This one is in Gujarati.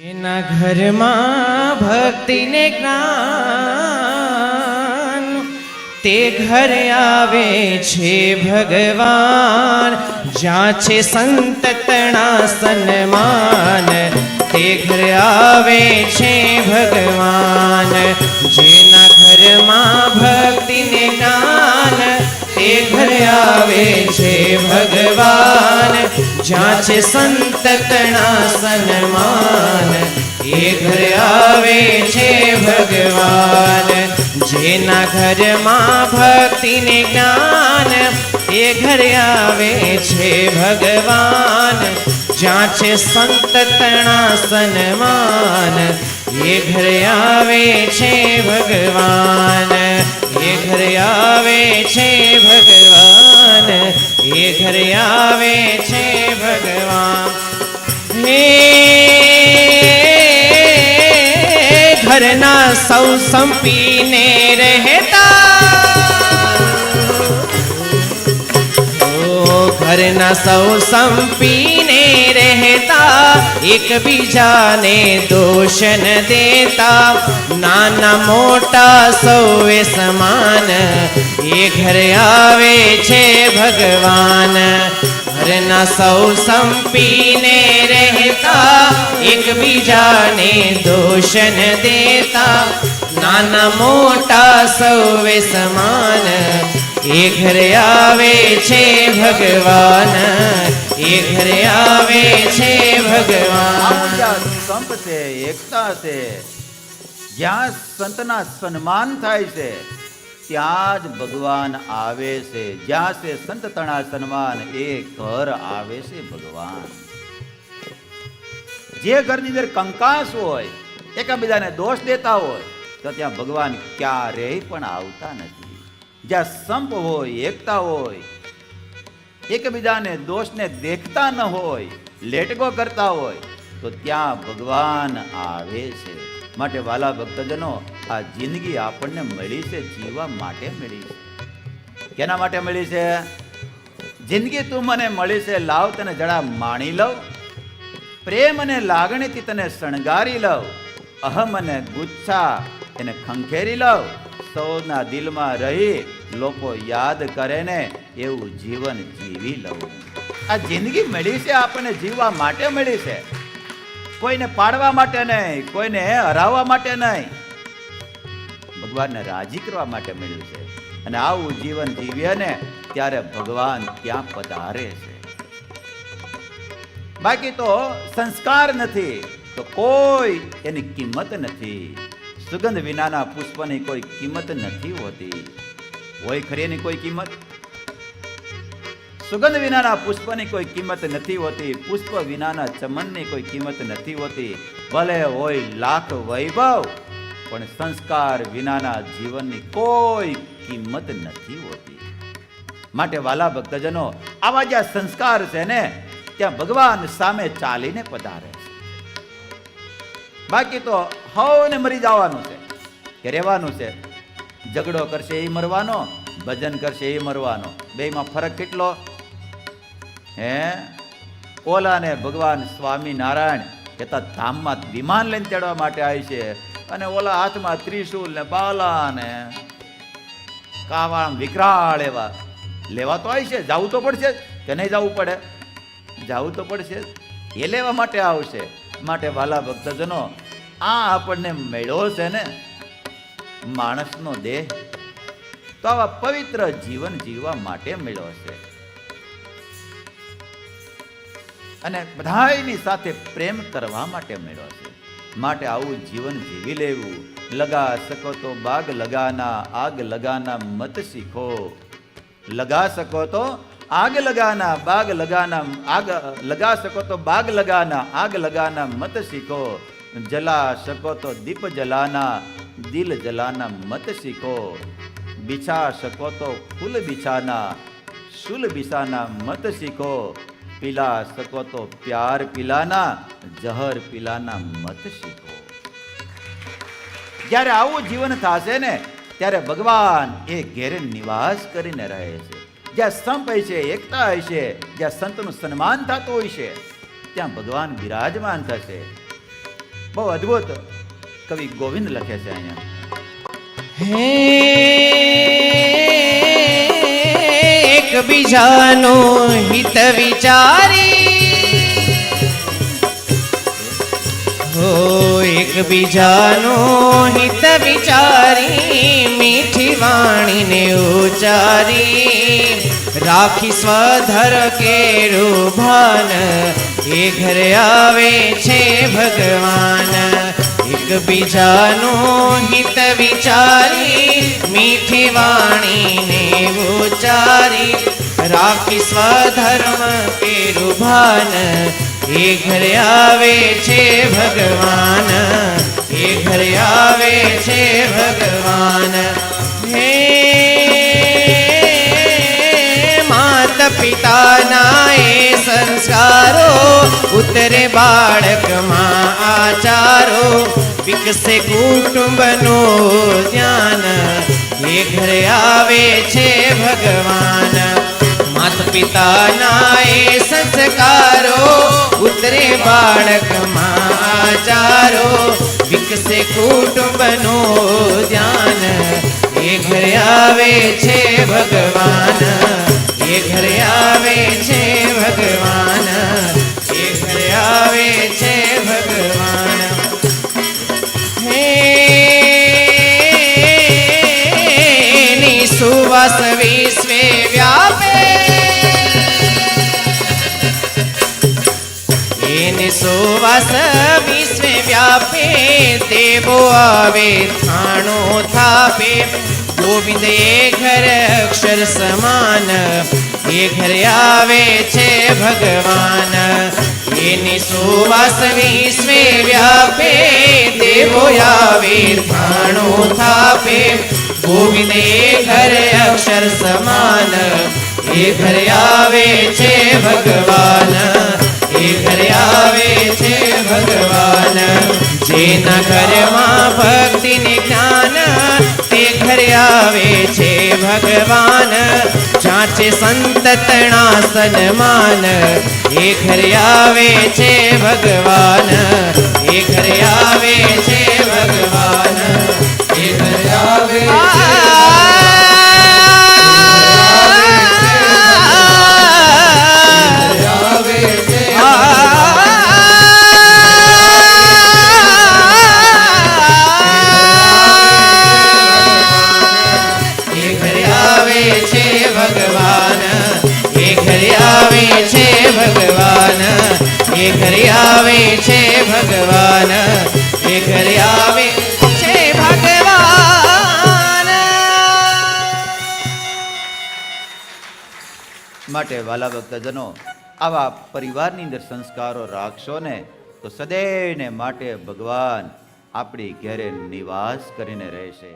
એના ઘરમાં ભક્તિને જ્ઞાન, તે ઘરે આવે છે ભગવાન. જ્યાં છે સંત તણા સન્માન, તે ઘરે આવે છે ભગવાન. જેના ઘરમાં ભક્તિને જ્ઞાન, તે ઘરે આવે છે ભગવાન. જ્યાં છે સંત તણા સન્માન, એ ઘરે આવે છે ભગવાન. જેના ઘરમાં ભક્તિને જ્ઞાન, એ ઘરે આવે છે ભગવાન. જ્યાં છે સંત તણા સન્માન, એ ઘરે આવે છે ભગવાન. એ ઘરે આવે છે ભગવાન, એ ઘરે આવે છે ભગવાન. હે ઘરના સૌ સંપીને રહેતા, ઘરના સૌ સંપીને રહેતા, એકબીજાને દોષ ન દેતા. નાના મોટા સૌએ સમાન, એ ઘરે આવે છે ભગવાન. ઘરના સૌ સંપીને રહેતા, એકબીજાને દોષ ન દેતા. નાના મોટા સૌએ સમાન, એ ઘરે આવે છે ભગવાન. એ ઘરે આવે છે ભગવાન. સંપ છે, એકતા છે. જ્યાં સંતના સન્માન થાય છે, ત્યાં જ ભગવાન આવે છે. જ્યાં છે સંત તણા સન્માન, એ ઘર આવે છે ભગવાન. જે ઘરની અંદર કંકાસ હોય, એકબીજાને દોષ દેતા હોય, તો ત્યાં ભગવાન ક્યારેય પણ આવતા નથી. જ્યાં સંપ હોય, એકતા હોય, એકબીજાને દોષને દેખતા ન હોય, લેટકો કરતા હોય, તો ત્યાં ભગવાન આવે છે. માટે વાલા ભક્તજનો, આ જિંદગી આપણને મળી છે જીવવા માટે મળી છે. કેના માટે મળી છે? જિંદગી તું મને મળી છે, લાવ તને જરા માણી લઉં. પ્રેમ અને લાગણીથી તને શણગારી લઉં. અહમ અને ગુચ્છા એને ખંખેરી લઉં. સૌના દિલમાં રહી લોકો યાદ કરે ને, એવું જીવન જીવી લઉં. આ જિંદગી મળી છે આપણને જીવવા માટે મળી છે. કોઈને પાડવા માટે નહીં, કોઈને હરાવવા માટે નહીં, ભગવાનને રાજી કરવા માટે મળ્યું છે. અને આવું જીવન જીવીએ ને, ત્યારે ભગવાન ત્યાં પધારે છે. બાકી તો સંસ્કાર નથી તો કોઈ એની કિંમત નથી. સુગંધ વિનાના પુષ્પની કોઈ કિંમત નથી હોતી. હોય ખરી એની કોઈ કિંમત? સુગંધ વિનાના પુષ્પની કોઈ કિંમત નથી હોતી. પુષ્પ વિનાના ચમનની કોઈ કિંમત નથી હોતી. ભલે હોય લાખ વૈભવ, પણ સંસ્કાર વિનાના જીવનની કોઈ કિંમત નથી હોતી. માટે વાલા ભક્તજનો, આવા જ્યાં સંસ્કાર છે ને, ત્યાં ભગવાન સામે ચાલીને પધારે છે. બાકી તો હવને મરી જવાનું છે કે રહેવાનું છે. ઝઘડો કરશે એ મરવાનો, ભજન કરશે એ મરવાનો. બેમાં ફરક કેટલો? હે, ઓલાને ભગવાન સ્વામિનારાયણ કહેતા ધામમાં વિમાન લઈને તેડવા માટે આવી છે, અને ઓલા હાથમાં ત્રિશૂલ ને બાલા ને કાવાળ વિકરાળ એવા લેવા તો આવી છે. જવું તો પડશે કે નહીં જવું પડે? જવું તો પડશે. એ લેવા માટે આવશે. માટે વાલા ભક્તજનો, આ આપણને મળ્યો છે ને માણસનો દેહ, તો આવા પવિત્ર જીવન જીવવા માટે મળ્યો છે. અને બધાની સાથે પ્રેમ કરવા માટે મળ્યો છે. માટે આવું જીવન જીવી લેવું. લગા સકો તો બાગ લગાના, આગ લગાના મત શીખો. લગા સકો તો आग लगाना बाग लगाना, आग लगा सको तो बाग लगाना, आग लगाना मत सीखो. जला सको तो दीप जलाना, दिल जलाना मत सीखो. बिछा सको तो फूल बिछाना, शूल बिछाना मत सीखो. पिला सको तो प्यार पिलाना, जहर पिलाना मत सीखो. જ્યારે આવું જીવન થશે ને, ત્યારે ભગવાન એ ઘેરે નિવાસ કરીને રહે છે. જ્યાં સંપ હોય છે, એકતા હોય છે, જ્યાં સંતનું સન્માન થતું હોય છે, ત્યાં ભગવાન બિરાજમાન થશે. બહુ અદ્ભુત કવિ ગોવિંદ લખે છે અહીંયા. હે એકબીજાનું હિત વિચારી હો એકબીજાનું હિત વિચારી મીઠી વાણીને ઉચ્ચારી રાખી સ્વધર કેરું ભાન એ ઘરે આવે છે ભગવાન એકબીજાનું હિત વિચારી મીઠી વાણીને ઉચ્ચારી રાખી સ્વધર્મ કેરું ભાન એ ઘરે આવે છે ભગવાન એ ઘરે આવે છે ભગવાન હે માત પિતાના એ સંસ્કારો ઉતરે બાળકમાં આચારો વિકસે કુટુંબનું ધ્યાન એ ઘરે આવે છે ભગવાન માતા પિતાના એ સંસ્કારો ઉતરે બાળકમાં આચારો વિકસે કુટુંબનું ધ્યાન એ ઘરે આવે છે ભગવાન એ ઘરે આવે છે ભગવાન એ ઘરે આવે છે ભગવાન હે ની સુવાસ વિશ્વે વ્યાપે એની સુવાસ વિશ્વે વ્યાપે દેવો આવે થાણો થાપે ગોવિંદ એ ઘર અક્ષર સમાન એ ઘરે આવે છે ભગવાન એની સુવાસ વિશ્વે વ્યાપે દેવો આવે થાણો થાપે ગોવિંદ એ ઘર અક્ષર સમાન એ ઘરે આવે છે ભગવાન એ ઘરે આવે છે ભગવાન જેના ઘરમાં ભક્તિને જ્ઞાન તે ઘરે આવે છે ભગવાન ચાચે સંત તણા સન્માન એ ઘરે આવે છે ભગવાન એ ઘરે આવે છે ભગવાન એ ઘરે આવે ભગવાન એ ઘરે આવે છે ભગવાન એ ઘરે આવે છે ભગવાન. માટે વાલા ભક્તજનો આવા પરિવારની અંદર સંસ્કારો રાખશો ને તો સદૈવને માટે ભગવાન આપણી ઘેરે નિવાસ કરીને રહેશે.